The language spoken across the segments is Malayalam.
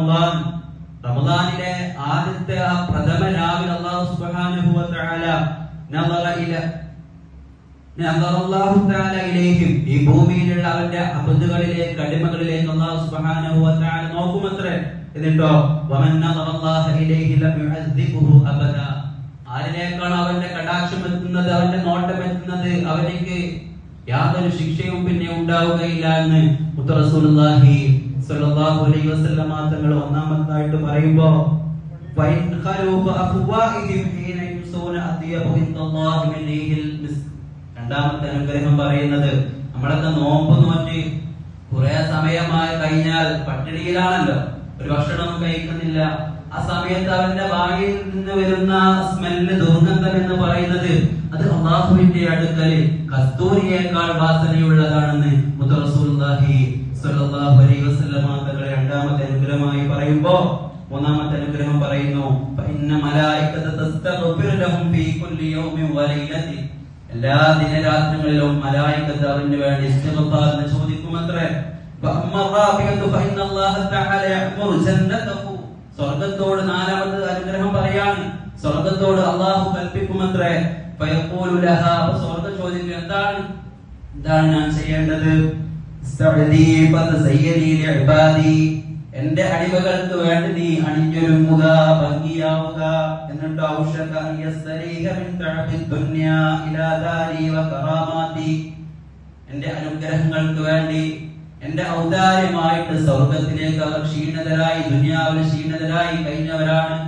റമളാൻ, റമളാനിലെ ആദ്യത്തെ ആ പ്രഥമ രാവിൽ അല്ലാഹു സുബ്ഹാനഹു വ തആല നദറല്ലാഹു തആല ഇലൈഹിം, ഈ ഭൂമിയിലുള്ള അവന്റെ അബദുകളിലേക്ക്, അടിമകളിലേക്ക് അല്ലാഹു സുബ്ഹാനഹു വ തആല നോക്കുമത്രേ. എന്നിട്ടോ വമൻ നദറല്ലാഹു ഇലൈഹി ലം യുഅദ്ദിബുഹു അബദ, ആരിലേക്കാണ് അവന്റെ കടാക്ഷം എത്തുന്നത്, അവന്റെ നോട്ടം എത്തുന്നത്, അവനിക്ക് യാതൊരു ശിക്ഷയും പിന്നെ ഉണ്ടാവുകയില്ല എന്ന് മുത്ത റസൂലുള്ളാഹി സ്വല്ലല്ലാഹു അലൈഹി വസല്ലം തങ്ങൾ ഒന്നാമതായിട്ട് പറയുമ്പോൾ ഫൈൻ ഖലൂബ അഫ്വാഹിഹിം ഹീന യുസൂന അദിയബു ഇൻദല്ലാഹി മിൻ റീഹിൽ മിസ്ക്. രണ്ടാമത്തെ അനുഗ്രഹം പറയുന്നത്, നമ്മളൊക്കെ നോമ്പ് നോറ്റ് കുറെ സമയമായി കഴിഞ്ഞാൽ പട്ടിണിയിലാണല്ലോ, ഒരു ഭക്ഷണം കഴിക്കുന്നില്ല. ആ സമയത്ത് അവന്റെ വായിൽ നിന്ന് വരുന്ന സ്മെല്ല്, ദുർഗന്ധം എന്ന് പറയുന്നത് അത് അല്ലാഹുവിന്റെ അടുക്കൽ കസ്തൂരിയേക്കാൾ വാസനയുള്ളതാണെന്ന് മുത്ത റസൂലുള്ളാഹി സ്വല്ലല്ലാഹു അലൈഹി വസല്ലം തങ്ങളെ രണ്ടാമത്തെ അനുഗ്രഹമായി പറയുമ്പോൾ മൂന്നാമത്തെ അനുഗ്രഹം പറയുന്നു, ഫഇന്ന മലായികത തസ്തഗ്ഫിറു ലഹും ഫീ കുല്ലി യൗമിൻ വ ലൈലതി, എല്ലാ ദിനരാത്രങ്ങളിലും മലായികത്ത് അവന് വേണ്ടി ഇസ്തിഗ്ഫാർ ചോദിക്കുമത്രേ. ഫഅമ്മ റാബിയതു ഫഇന്ന അല്ലാഹ തആല യഅ്മുറു ജന്നതഹു, സ്വർഗ്ഗത്തോട് നാലാമത്തെ അനുഗ്രഹം പറയാണ്, സ്വർഗ്ഗത്തോട് അല്ലാഹു കൽപ്പിക്കുമത്രേ. ഫയഖൂലു ലഹാ, സ്വർഗ്ഗം ചോദിക്കും, എന്താണ് ഞാൻ ചെയ്യേണ്ടത്? ഇസ്തഅദി ഫതസയ്യദി ലിഇബാദി, എന്റെ അടിമകൾക്ക് വേണ്ടി നീ അണിഞ്ഞൊരുങ്ങുക, ഭംഗിയാവുക. എന്നിട്ട് ഔഷക യസ്തരീഹ മിൻ തഅബി ദുനിയ ഇലാ ദാരി വ കറാമാതി, എന്റെ അനുഗ്രഹങ്ങൾക്ക് വേണ്ടി, എന്റെ ഔദാര്യമായിട്ട് സ്വർഗ്ഗത്തിലേക്ക് അവർ ക്ഷീണിതരായി, ദുനിയാവിൽ ക്ഷീണിതരായി കഴിഞ്ഞവരാണ്.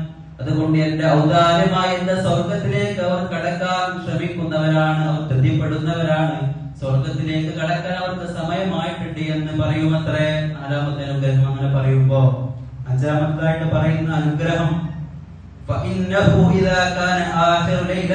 അതുകൊണ്ട് എന്റെ ഔദാര്യമായി എന്റെ സ്വർഗ്ഗത്തിലേക്ക് അവർ കടക്കാൻ ശ്രമിക്കുന്നവരാണ്, അവർ തൃപ്തിപ്പെടുന്നവരാണ്. സ്വർഗ്ഗത്തിലേക്ക് കടക്കാൻ അവർക്ക് സമയമായിട്ടുണ്ട് എന്ന് പറയുമത്രേ. നാലാമത്തെ അനുഗ്രഹം അങ്ങനെ പറയുമ്പോ അഞ്ചാമത്തായിട്ട് പറയുന്ന അനുഗ്രഹം, ഫഇന്നഹു ഇദാ കാന ആഖിറു ലൈല